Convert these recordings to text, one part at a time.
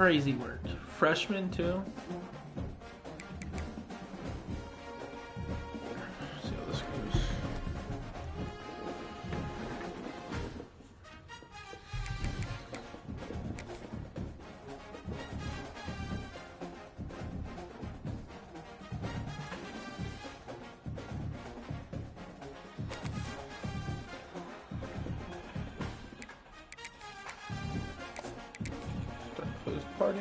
crazy word. Freshman too. Let's see how this goes. Party.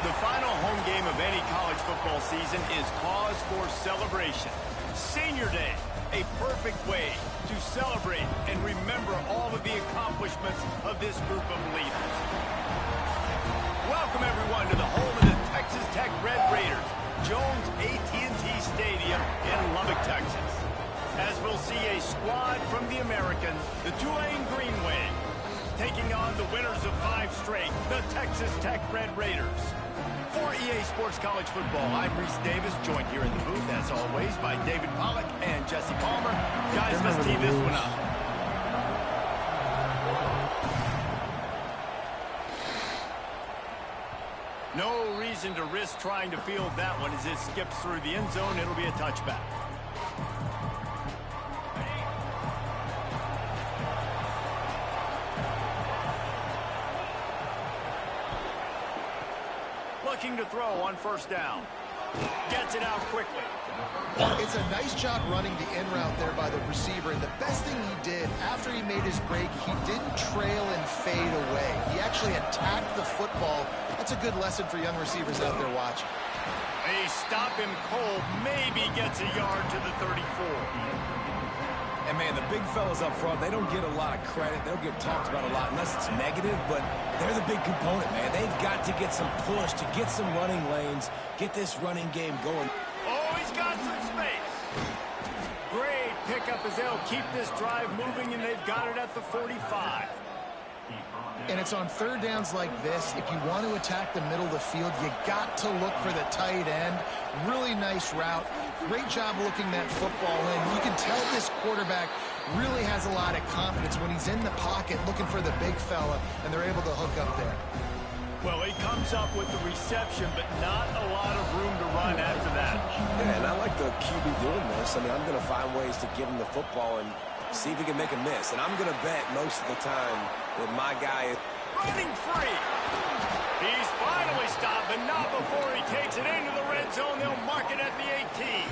The final home game of any college football season is cause for celebration. Senior Day, a perfect way to celebrate and remember all of the accomplishments of this group of leaders. Welcome everyone to the home of the Texas Tech Red Raiders, Jones AT&T Stadium in Lubbock, Texas. As we'll see a squad from the Americans, the Tulane Green Wave, taking on the winners of 5 straight, the Texas Tech Red Raiders. For EA Sports College Football, I'm Reese Davis, joined here in the booth, as always, by David Pollack and Jesse Palmer. Guys, let's tee this one up. No reason to risk trying to field that one as it skips through the end zone. It'll be a touchback. Looking to throw on first down. Gets it out quickly. It's a nice job running the in route there by the receiver. And the best thing he did after he made his break, he didn't trail and fade away. He actually attacked the football. That's a good lesson for young receivers out there watching. They stop him cold. Maybe gets a yard to the 34. And, man, the big fellas up front, they don't get a lot of credit. They'll get talked about a lot unless it's negative, but they're the big component, man. They've got to get some push to get some running lanes, get this running game going. Oh, he's got some space. Great pickup as they'll keep this drive moving, and they've got it at the 45. And it's on third downs like this. If you want to attack the middle of the field, you got to look for the tight end. Really nice route. Great job looking that football in. You can tell this quarterback really has a lot of confidence when he's in the pocket looking for the big fella, and they're able to hook up there. Well, he comes up with the reception, but not a lot of room to run after that. Yeah, and I like the QB doing this. I mean, I'm going to find ways to give him the football and see if he can make a miss. And I'm going to bet most of the time that my guy is running free. He's finally stopped, but not before he takes it into the red zone. They'll mark it at the 18.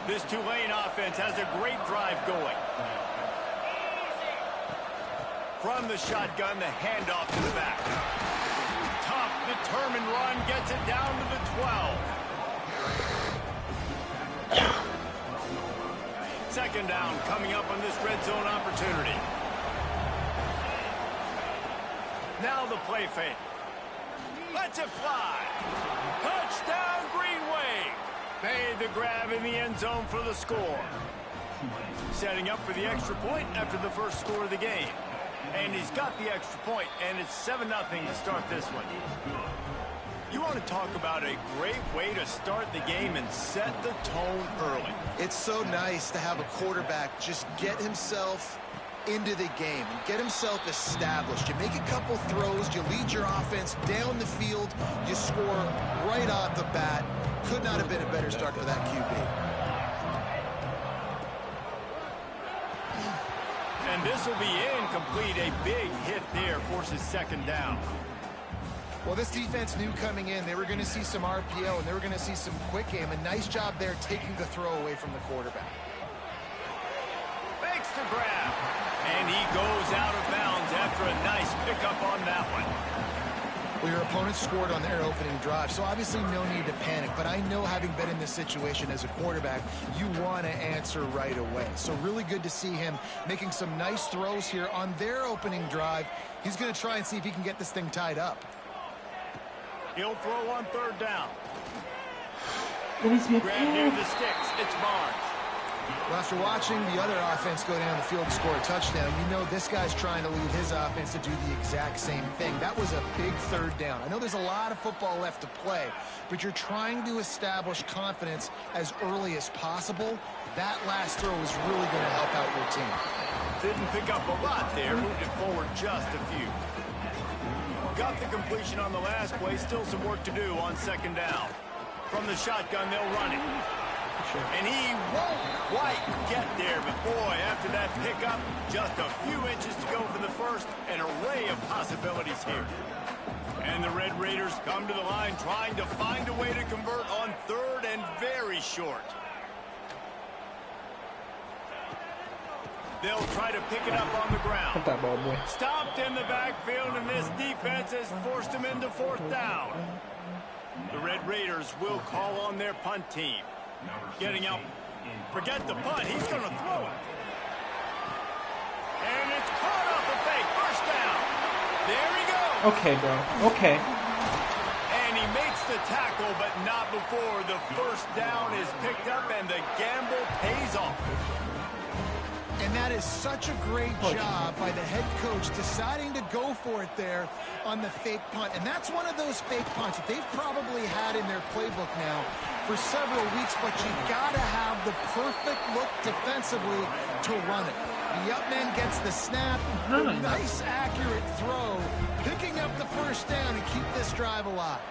This Tulane offense has a great drive going. From the shotgun, the handoff to the back. Tough, determined run, gets it down to the 12. Second down coming up on this red zone opportunity. Now the play fake. Lets it fly. Touchdown, Green Wave. Made the grab in the end zone for the score. Setting up for the extra point after the first score of the game. And he's got the extra point, and it's 7-0 to start this one. You want to talk about a great way to start the game and set the tone early. It's so nice to have a quarterback just get himself into the game and get himself established. You make a couple throws, you lead your offense down the field, you score right off the bat. Could not have been a better start for that QB. And this will be incomplete. A big hit there forces second down. Well, this defense knew coming in they were going to see some RPO and they were going to see some quick game. A nice job there taking the throw away from the quarterback. Makes the grab. And he goes out of bounds after a nice pickup on that one. Well, your opponent scored on their opening drive, so obviously no need to panic. But I know, having been in this situation as a quarterback, you want to answer right away. So really good to see him making some nice throws here on their opening drive. He's going to try and see if he can get this thing tied up. He'll throw on third down. Let me Grab near the sticks. It's Barnes. Well, after watching the other offense go down the field and score a touchdown, you know this guy's trying to lead his offense to do the exact same thing. That was a big third down. I know there's a lot of football left to play, but you're trying to establish confidence as early as possible. That last throw is really going to help out your team. Didn't pick up a lot there. Moved it forward just a few. Got the completion on the last play. Still some work to do on second down. From the shotgun, they'll run it. And he won't quite get there, but boy, after that pickup, just a few inches to go for the first. An array of possibilities here. And the Red Raiders come to the line trying to find a way to convert on third and very short. They'll try to pick it up on the ground. Put that ball, boy. Stopped in the backfield, and this defense has forced him into fourth down. The Red Raiders will call on their punt team. Getting out. Forget the punt. He's going to throw it. And it's caught off the fake. First down. There he goes. Okay, bro. Okay. And he makes the tackle, but not before the first down is picked up and the gamble pays off. And that is such a great job by the head coach deciding to go for it there on the fake punt. And that's one of those fake punts that they've probably had in their playbook now for several weeks, but you got to have the perfect look defensively to run it. The up man gets the snap, nice accurate throw, picking up the first down and keep this drive alive.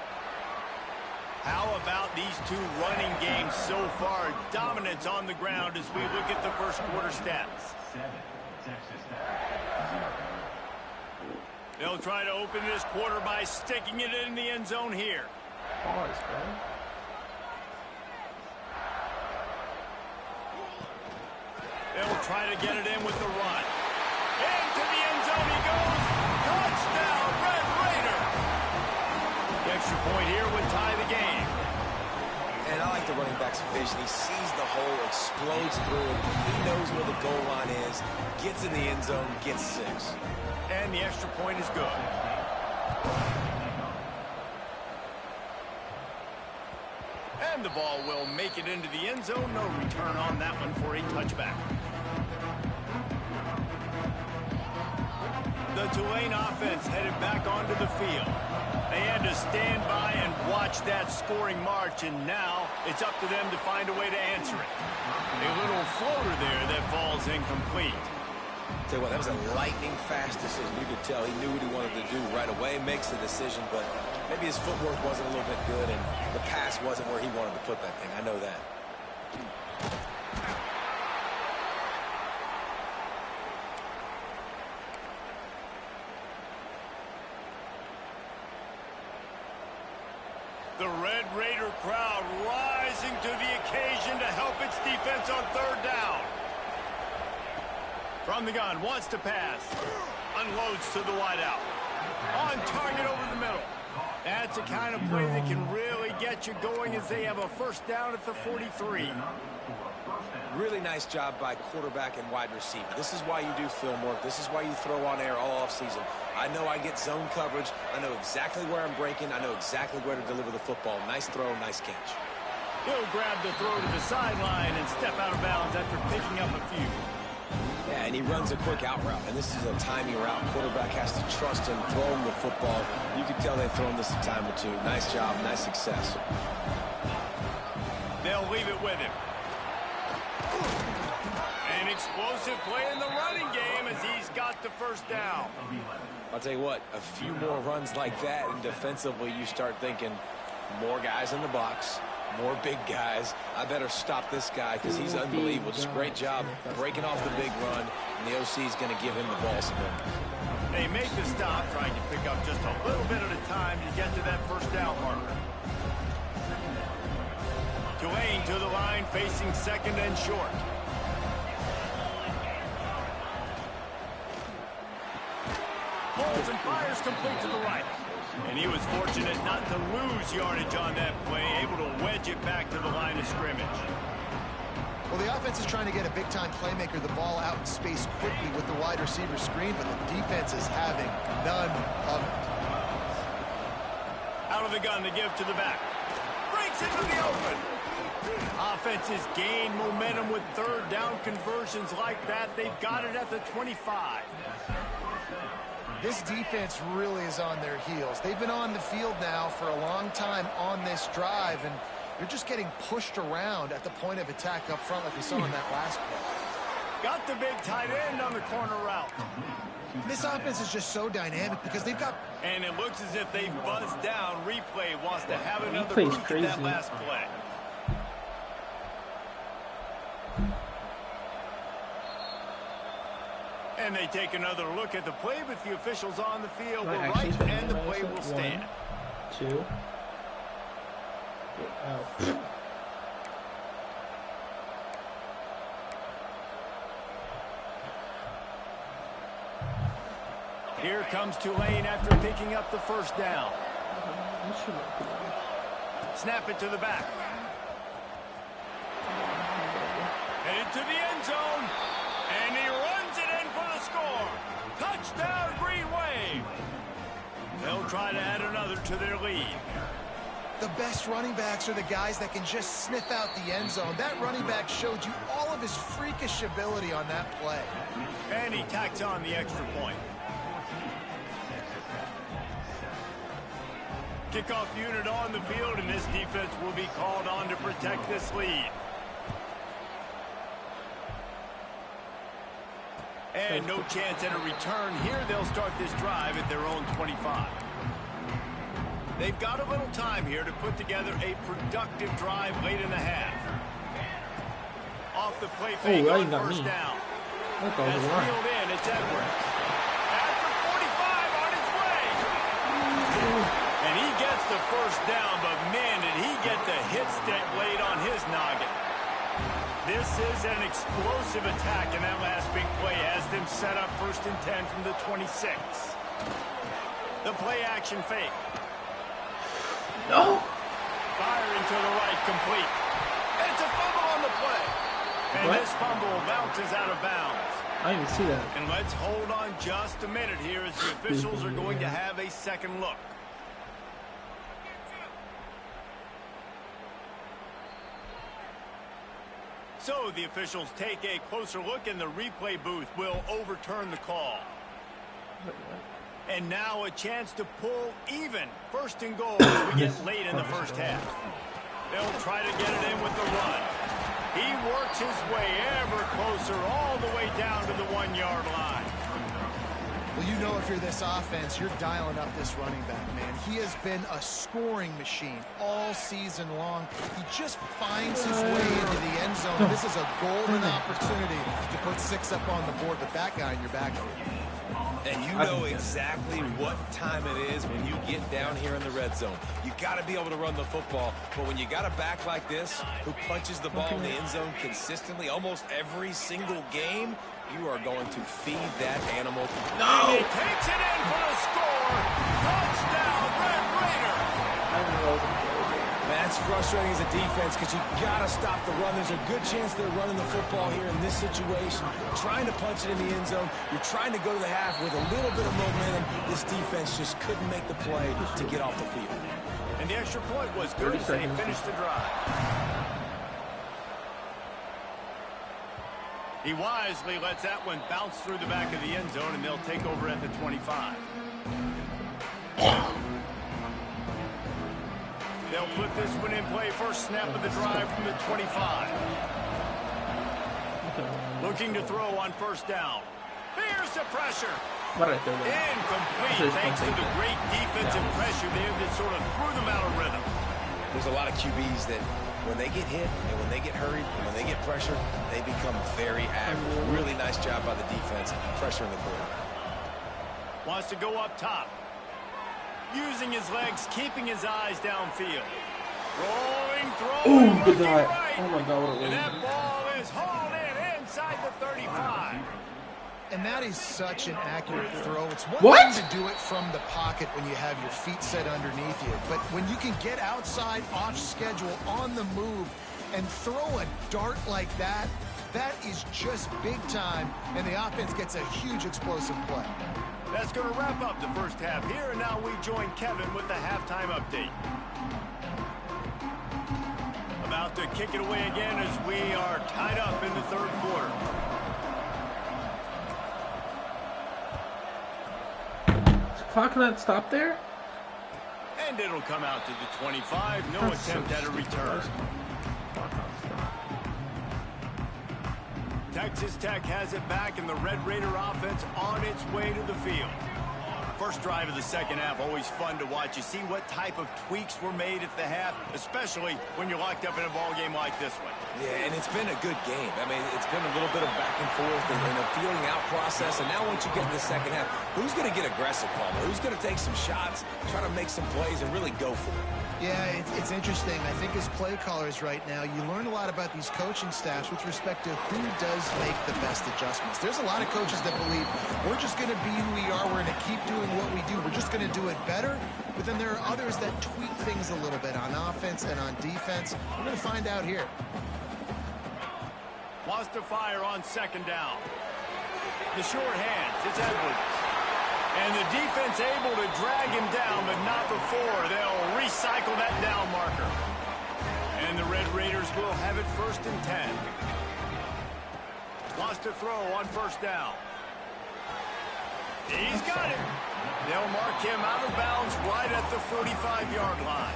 How about these two running games so far? Dominance on the ground as we look at the first quarter stats. They'll try to open this quarter by sticking it in the end zone here. Pause, bro. They'll try to get it in with the run. Into the end zone he goes. Touchdown, Red Raider. The extra point here would tie the game. And I like the running back's vision. He sees the hole, explodes through it. He knows where the goal line is, gets in the end zone, gets 6. And the extra point is good. And the ball will make it into the end zone. No return on that one for a touchback. The Tulane offense headed back onto the field. They had to stand by and watch that scoring march, and now it's up to them to find a way to answer it. A little floater there that falls incomplete. Tell you what, that was a lightning-fast decision. You could tell he knew what he wanted to do right away, makes the decision, but maybe his footwork wasn't a little bit good, and the pass wasn't where he wanted to put that thing. I know that. The Red Raider crowd rising to the occasion to help its defense on third down. From the gun, wants to pass. Unloads to the wideout. On target over the middle. That's a kind of play that can really get you going as they have a first down at the 43. Really nice job by quarterback and wide receiver. This is why you do film work. This is why you throw on air all offseason. I know I get zone coverage. I know exactly where I'm breaking. I know exactly where to deliver the football. Nice throw, nice catch. He'll grab the throw to the sideline and step out of bounds after picking up a few. Yeah, and he runs a quick out route, and this is a timing route. Quarterback has to trust him, throw him the football. You can tell they've thrown this a time or two. Nice job, nice success. They'll leave it with him. An explosive play in the running game as he's got the first down. I'll tell you what, a few more runs like that, and defensively you start thinking more guys in the box, more big guys. I better stop this guy because he's unbelievable. Just a great job breaking off the big run, and the OC is going to give him the ball some more. They make the stop, trying to pick up just a little bit at a time to get to that first down marker. Tulane to the line, facing second and short. Hold throws and fires complete to the right. And he was fortunate not to lose yardage on that play, able to wedge it back to the line of scrimmage. Well, the offense is trying to get a big-time playmaker the ball out in space quickly with the wide receiver screen, but the defense is having none of it. Out of the gun to give to the back. Breaks into the open. Offenses gain momentum with third down conversions like that. They've got it at the 25. This defense really is on their heels. They've been on the field now for a long time on this drive, and they're just getting pushed around at the point of attack up front like we saw in that last play. Got the big tight end on the corner route. This offense is just so dynamic because they've got... And it looks as if they buzzed down. Replay wants to have another look at that last play. And they take another look at the play, but the officials on the field were right, and the play will stand. 1, 2. Oh. Here comes Tulane after picking up the first down. Snap it to the back. Headed to the end zone. And he runs it in for the score. Touchdown, Green Wave. They'll try to add another to their lead. The best running backs are the guys that can just sniff out the end zone. That running back showed you all of his freakish ability on that play. And he tacks on the extra point. Kickoff unit on the field, and this defense will be called on to protect this lead. And no chance at a return here. They'll start this drive at their own 25. They've got a little time here to put together a productive drive late in the half. Off the play fake on first down. As reeled in, it's Edwards. At the 45 on his way. And he gets the first down, but man, did he get the hit stick laid on his noggin. This is an explosive attack, and that last big play has them set up 1st and 10 from the 26. The play action fake. No. Firing to the right, complete. It's a fumble on the play. And this fumble bounces out of bounds. I didn't see that. And let's hold on just a minute here as the officials are going to have a second look. So the officials take a closer look, and the replay booth will overturn the call. And now a chance to pull even 1st and goal as we get late in the first half. They'll try to get it in with the run. He works his way ever closer all the way down to the 1-yard line. Well, you know if you're this offense, you're dialing up this running back, man. He has been a scoring machine all season long. He just finds his way into the end zone. This is a golden opportunity to put 6 up on the board with that guy in your backfield. And you know exactly what time it is when you get down here in the red zone. You got to be able to run the football, but when you got a back like this who punches the ball in the end zone consistently almost every single game, you are going to feed that animal. No! And he takes it in for the score. Touchdown, Red Raider. That's frustrating as a defense because you got to stop the run. There's a good chance they're running the football here in this situation. Trying to punch it in the end zone. You're trying to go to the half with a little bit of momentum. This defense just couldn't make the play to get off the field. And the extra point was good as they finished the drive. He wisely lets that one bounce through the back of the end zone, and they'll take over at the 25. They'll put this one in play. First snap of the drive from the 25. Looking to throw on first down. Here's the pressure. Incomplete thanks to the great defensive pressure there that sort of threw them out of rhythm. There's a lot of QBs that when they get hit and when they get hurried and when they get pressure, they become very average. Really nice job by the defense, pressuring the quarterback. Wants to go up top. Using his legs, keeping his eyes downfield. Rolling, throwing, good night. Right. Oh my God, what a and that ball is hauled in inside the 35. And that is such an accurate throw. It's one thing to do it from the pocket when you have your feet set underneath you, but when you can get outside, off schedule, on the move, and throw a dart like that, that is just big time, and the offense gets a huge explosive play. That's going to wrap up the first half here, and now we join Kevin with the halftime update. About to kick it away again as we are tied up in the third quarter. Clock not stop there? And it'll come out to the 25. No attempt at a return. Texas Tech has it back, and the Red Raider offense on its way to the field. First drive of the second half, always fun to watch. You see what type of tweaks were made at the half, especially when you're locked up in a ball game like this one. Yeah, and it's been a good game. I mean, it's been a little bit of back and forth and a feeling out process. And now once you get in the second half, who's going to get aggressive, Palmer? Who's going to take some shots, try to make some plays, and really go for it? Yeah, it's interesting. I think as play callers right now, you learn a lot about these coaching staffs with respect to who does make the best adjustments. There's a lot of coaches that believe we're just going to be who we are. We're going to keep doing what we do. We're just going to do it better. But then there are others that tweak things a little bit on offense and on defense. We're going to find out here. Lost to fire on second down. The short hands. It's Edwards. And the defense able to drag him down, but not before they'll recycle that down marker. And the Red Raiders will have it 1st and 10. Lost to throw on first down. He's got it. They'll mark him out of bounds right at the 45-yard line.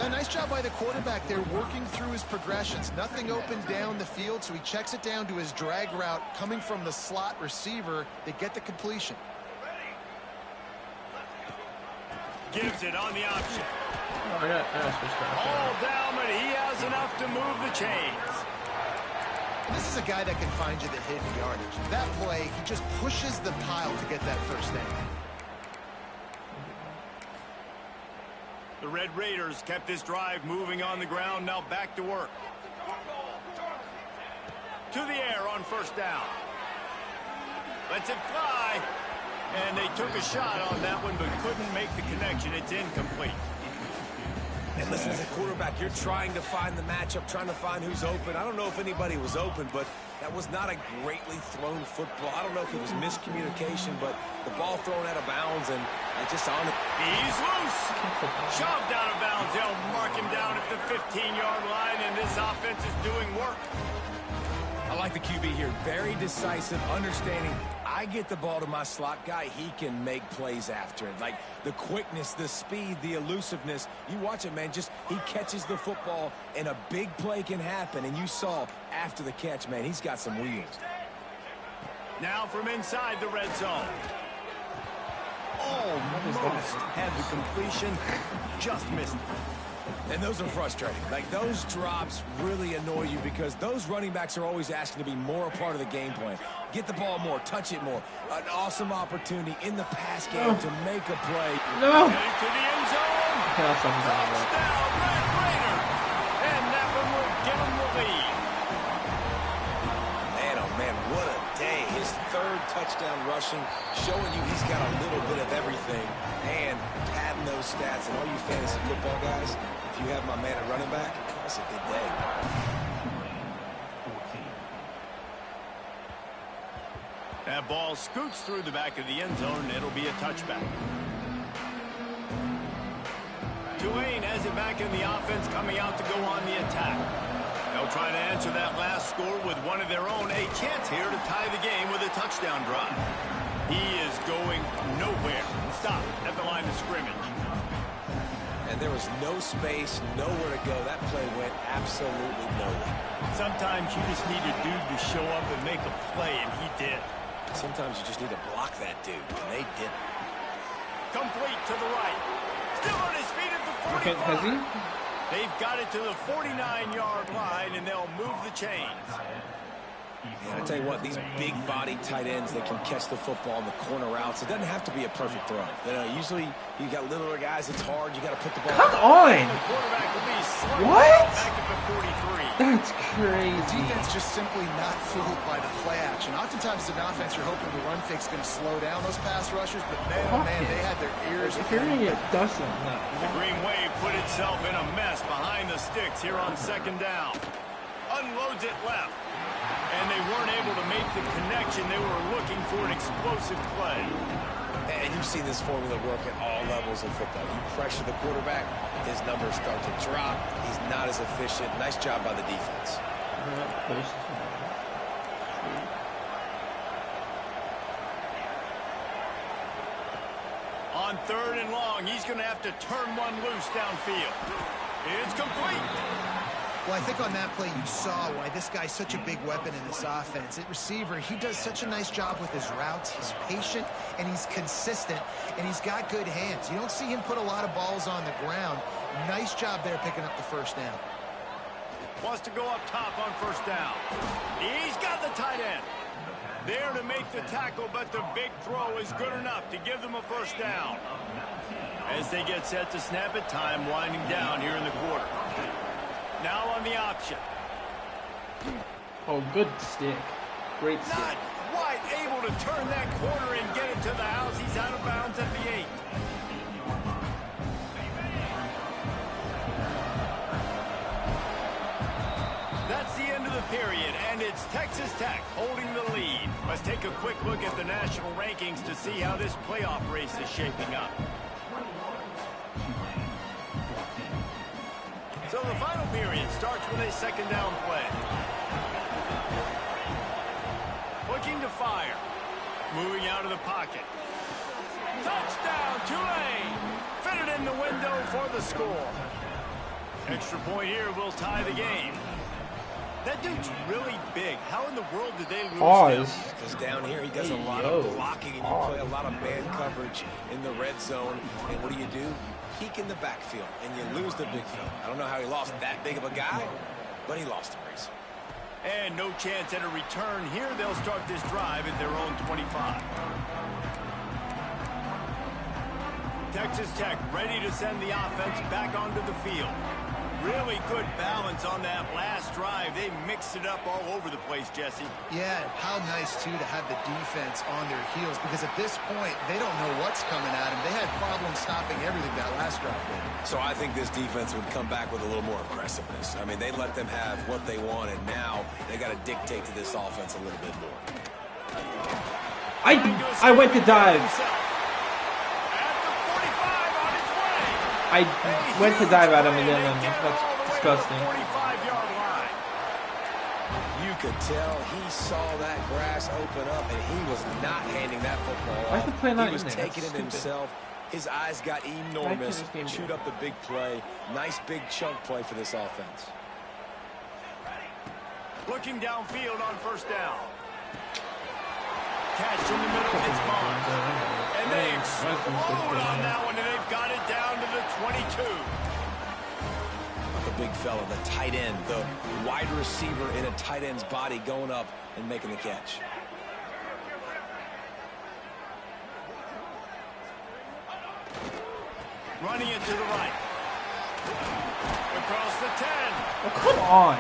A nice job by the quarterback there, working through his progressions. Nothing open down the field, so he checks it down to his drag route coming from the slot receiver. They get the completion. Gives it on the option. Oh, All down, but he has enough to move the chains. This is a guy that can find you the hidden yardage. That play, he just pushes the pile to get that first down. The Red Raiders kept this drive moving on the ground. Now back to work. To the air on first down. Lets it fly. And they took a shot on that one, but couldn't make the connection. It's incomplete. And listen, as a quarterback, you're trying to find the matchup, trying to find who's open. I don't know if anybody was open, but that was not a greatly thrown football. I don't know if it was miscommunication, but the ball thrown out of bounds, and just on it. He's loose. Shoved out of bounds. They'll mark him down at the 15-yard line, and this offense is doing work. I like the QB here. Very decisive, understanding. I get the ball to my slot guy, he can make plays after it. Like the quickness, the speed, the elusiveness. You watch it, man. Just he catches the football, and a big play can happen. And you saw after the catch, man, he's got some wheels. Now from inside the red zone. Almost had the completion, just missed it. And those are frustrating. Like, those drops really annoy you because those running backs are always asking to be more a part of the game plan. Get the ball more, touch it more. An awesome opportunity in the pass game to make a play. No! Heading to the end zone. Touchdown, Red Raider. And that one will give him the lead. Man, oh man, what a day. His third touchdown rushing, showing you he's got a little bit of everything. And padding those stats. And all you fantasy football guys, if you have my man at running back, that's a good day. That ball scoots through the back of the end zone, and it'll be a touchback. Tulane has it back in the offense, coming out to go on the attack. They'll try to answer that last score with one of their own. A chance here to tie the game with a touchdown drive. He is going nowhere. Stop at the line of scrimmage. And there was no space, nowhere to go. That play went absolutely nowhere. Sometimes you just need a dude to show up and make a play, and he did. Sometimes you just need to block that dude, and they didn't. Complete to the right. Still on his feet at the 45. They've got it to the 49-yard line, and they'll move the chains. I tell you what, these big body tight ends that can catch the football in the corner routes, it doesn't have to be a perfect throw. Usually you got littler guys, it's hard, you got to put the ball. Come on! What? That's crazy. The defense just simply not fooled by the play action. Oftentimes, an offense, you're hoping the run fake's going to slow down those pass rushers, but man, oh man, they had their ears. Hearing it doesn't. No. The Green Wave put itself in a mess behind the sticks here on second down. Unloads it left. And they weren't able to make the connection. They were looking for an explosive play. And you've seen this formula work at all levels of football. You pressure the quarterback, his numbers start to drop. He's not as efficient. Nice job by the defense. On 3rd and long, he's going to have to turn one loose downfield. It's complete. Well, I think on that play you saw why this guy's such a big weapon in this offense. At receiver, he does such a nice job with his routes. He's patient, and he's consistent, and he's got good hands. You don't see him put a lot of balls on the ground. Nice job there picking up the first down. Wants to go up top on first down. He's got the tight end. There to make the tackle, but the big throw is good enough to give them a first down. As they get set to snap it, time winding down here in the quarter. Now on the option. Oh, good stick. Great stick. Not quite able to turn that corner and get it to the house. He's out of bounds at the 8. That's the end of the period, and it's Texas Tech holding the lead. Let's take a quick look at the national rankings to see how this playoff race is shaping up. So the final period starts with a second down play. Looking to fire. Moving out of the pocket. Touchdown, Tulane! Fitted in the window for the score. Extra point here will tie the game. That dude's really big. How in the world did they lose him? Because down here he does a lot of blocking, and you play a lot of man coverage in the red zone. And what do? Peek in the backfield, and you lose the big fella. I don't know how he lost that big of a guy, but he lost the race. And no chance at a return here. They'll start this drive at their own 25. Texas Tech ready to send the offense back onto the field. Really good balance on that last drive. They mixed it up all over the place, Jesse. Yeah, how nice, too, to have the defense on their heels, because at this point, they don't know what's coming at them. They had problems stopping everything that last drive did. So I think this defense would come back with a little more aggressiveness. I mean, they let them have what they want, and now they got to dictate to this offense a little bit more. I went to dive. I went to dive at him again, and that's disgusting. You could tell he saw that grass open up, and he was not handing that football off. He was taking it himself. His eyes got enormous, chewed up the big play. Nice big chunk play for this offense. Looking downfield on first down. Catch in the middle, it's Barnes. And they explode on that one, and they've got it down to the 22. The big fella, the tight end, the wide receiver in a tight end's body going up and making the catch. Running it to the right. Across the 10. Oh, come on.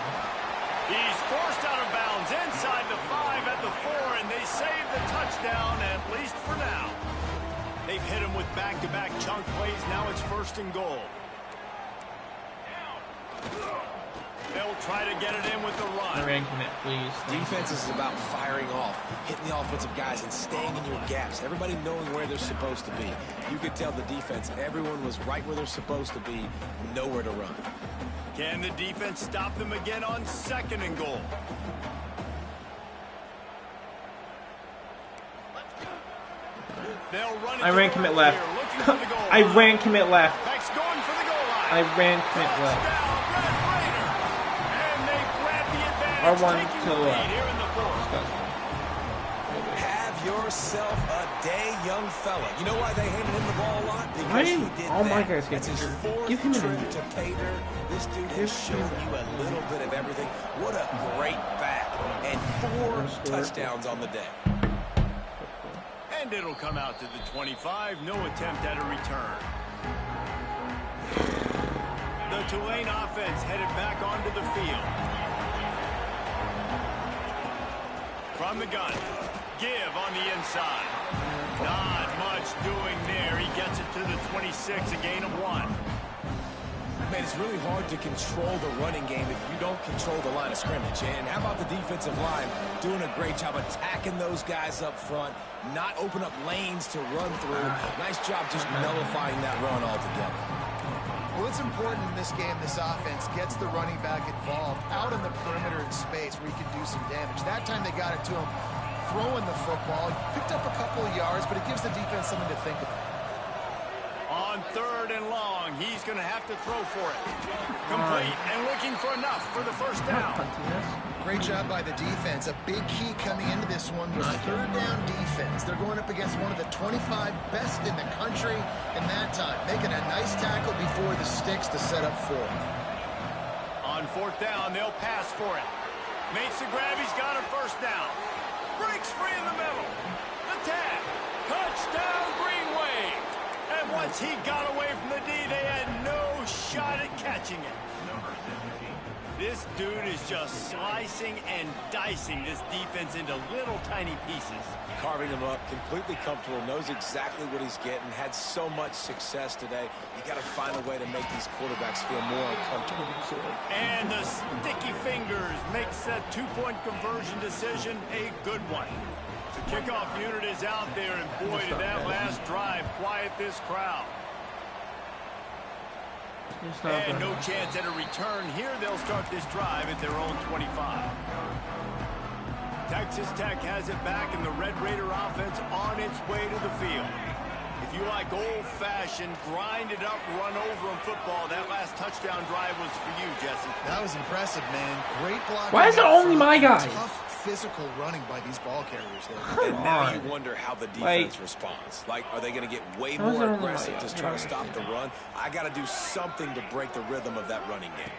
He's forced out of bounds inside the 5 at the 4, and they save the touchdown, at least for now. They've hit him with back-to-back chunk plays. Now it's 1st and goal. They'll try to get it in with the run. Commit, please. Defense is about firing off, hitting the offensive guys, and staying in your gaps. Everybody knowing where they're supposed to be. You could tell the defense, everyone was right where they're supposed to be, nowhere to run. Can the defense stop them again on 2nd and goal? I ran commit left. I ran commit left. I ran commit left. And they grab the advantage. R1 to the left. Have your yourself a day, young fella. You know why they handed him the ball a lot? Because he did all that. my guys get That's his injured. fourth Give him an trip injury. to pay dirt. This dude has shown you a little bit of everything. What a great back. And 4 touchdowns on the day. And it'll come out to the 25. No attempt at a return. The Tulane offense headed back onto the field. From the gun, give on the inside. Not much doing there. He gets it to the 26, a gain of 1. Man, it's really hard to control the running game if you don't control the line of scrimmage. And how about the defensive line doing a great job attacking those guys up front, not open up lanes to run through. Nice job just nullifying that run altogether. Well, it's important in this game, this offense gets the running back involved out in the perimeter in space where he can do some damage. That time they got it to him throwing the football. Picked up a couple of yards, but it gives the defense something to think about. On 3rd and long, he's going to have to throw for it. Complete and looking for enough for the first down. Great job by the defense. A big key coming into this one was 3rd down defense. They're going up against one of the 25 best in the country in that time, making a nice tackle before the sticks to set up 4th. On 4th down, they'll pass for it. Makes the grab. He's got a first down. Breaks free in the middle. The tag. Touchdown, Greenway. And once he got away from the D, they had no shot at catching it. This dude is just slicing and dicing this defense into little tiny pieces. Carving him up, completely comfortable, knows exactly what he's getting, had so much success today. You got to find a way to make these quarterbacks feel more uncomfortable. And the sticky fingers makes that 2-point conversion decision a good one. The kickoff unit is out there, and boy, did that last drive quiet this crowd. And no chance at a return here. They'll start this drive at their own 25. Texas Tech has it back, and the Red Raider offense on its way to the field. If you like old-fashioned, grind-it-up, run-over-'em football, that last touchdown drive was for you, Jesse. That was impressive, man. Great block. Why is it only my guy? Tough physical running by these ball carriers there. And now you wonder how the defense responds. Like, are they going to get way more aggressive just trying to stop the run? I got to do something to break the rhythm of that running game.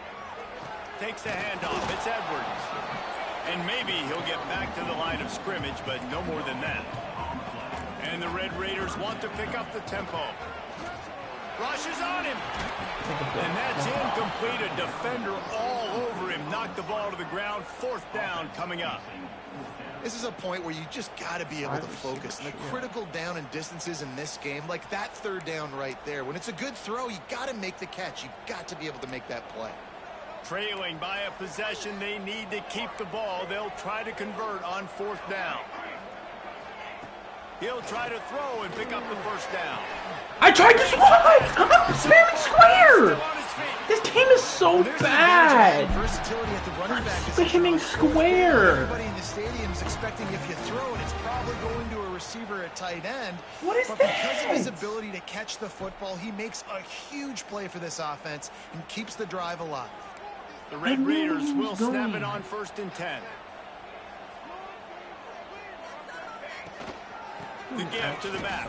Takes the handoff. It's Edwards. And maybe he'll get back to the line of scrimmage, but no more than that. And the Red Raiders want to pick up the tempo. Rushes on him. And that's incomplete. A defender all over him. Knocked the ball to the ground. 4th down coming up. This is a point where you just got to be able to focus. And the critical down and distances in this game, like that 3rd down right there. When it's a good throw, you got to make the catch. You got to be able to make that play. Trailing by a possession, they need to keep the ball. They'll try to convert on 4th down. He'll try to throw and pick up the first down. I tried to squat! I'm spamming square! This team is so bad! Versatility at the running back is spamming square! Everybody in the stadium is expecting if you throw it, it's probably going to a receiver at tight end. What is but this? Because of his ability to catch the football, he makes a huge play for this offense and keeps the drive alive. The Red Raiders will snap it on 1st and 10. The give to the back.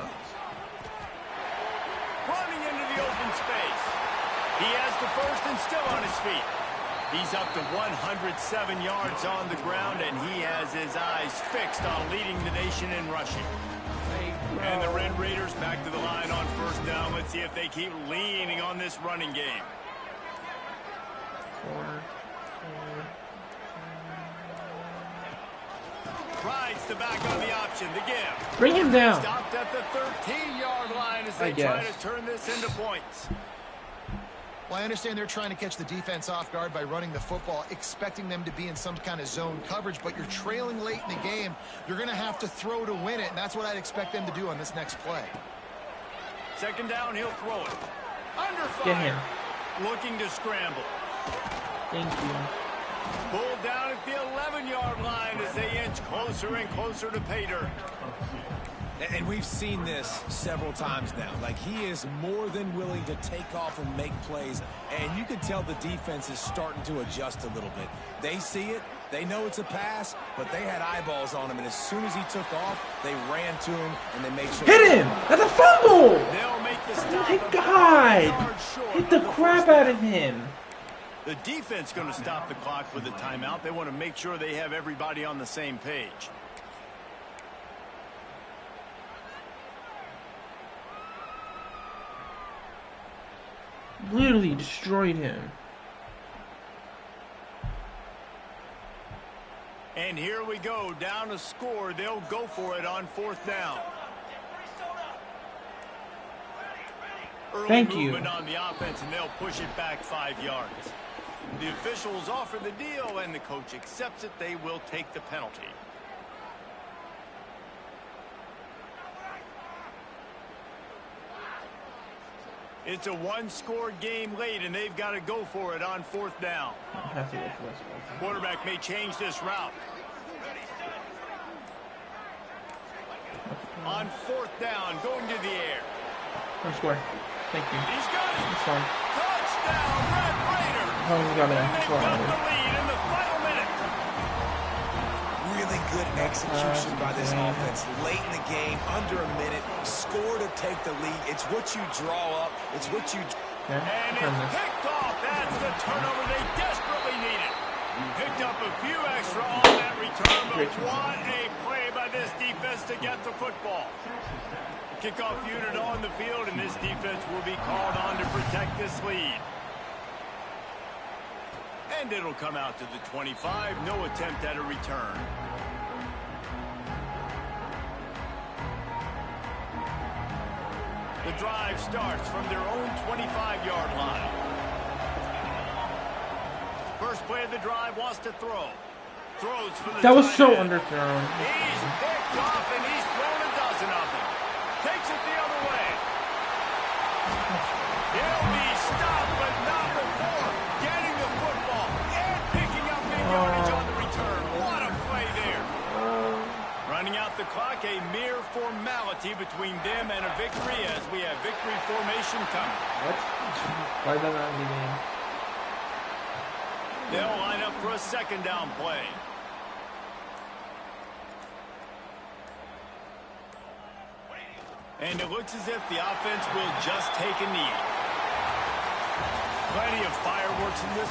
Running into the open space. He has the first and still on his feet. He's up to 107 yards on the ground, and he has his eyes fixed on leading the nation in rushing. And the Red Raiders back to the line on 1st down. Let's see if they keep leaning on this running game. Rides the back on the option. The give. Bring him down. Stopped at the 13-yard line as they try to turn this into points. Well, I understand they're trying to catch the defense off guard by running the football, expecting them to be in some kind of zone coverage, but you're trailing late in the game. You're going to have to throw to win it, and that's what I'd expect them to do on this next play. 2nd down, he'll throw it. Under fire. Get him. Looking to scramble. Thank you. Pulled down at the 11-yard line as they inch closer and closer to pay dirt. And we've seen this several times now. Like, he is more than willing to take off and make plays. And you can tell the defense is starting to adjust a little bit. They see it, They know it's a pass, but they had eyeballs on him, and as soon as he took off, they ran to him, and they made sure... Hit him! That's a fumble! They'll make the Oh stop my about God! 5 yards short Hit the of crap first out down. of him. The defense going to stop the clock with a timeout. They want to make sure they have everybody on the same page. Literally destroyed him. And here we go, down to score. They'll go for it on 4th down. Early Thank you. movement on the offense, and they'll push it back 5 yards. The officials offer the deal, and the coach accepts it. They will take the penalty. It's a one-score game late, and they've got to go for it on 4th down. I have to go for this one. Quarterback may change this route. On 4th down, going to the air. First score. Thank you. He's got it. That's fine. Touchdown, Red Raiders. How long we got in? And they've got the lead in the final minute. Really good execution by this offense. Late in the game, under a minute, score to take the lead. It's what you draw up. It's what you... Yeah, And it's picked off. That's the turnover they desperately needed. Picked up a few extra on that return, but what a play by this defense to get the football. Kickoff unit on the field, and this defense will be called on to protect this lead. And it'll come out to the 25. No attempt at a return. The drive starts from their own 25-yard line. First play of the drive, wants to throw. Throws for the that was so tight end. underthrown. He's picked off, and he's thrown a dozen of them. Takes it the other way. He'll be stopped, but not before getting the football and picking up big yardage on the return. What a play there. Running out the clock, a mere formality between them and a victory as we have victory formation coming. What? Why is that not in the game? They'll line up for a 2nd down play. And it looks as if the offense will just take a knee. Plenty of fireworks in this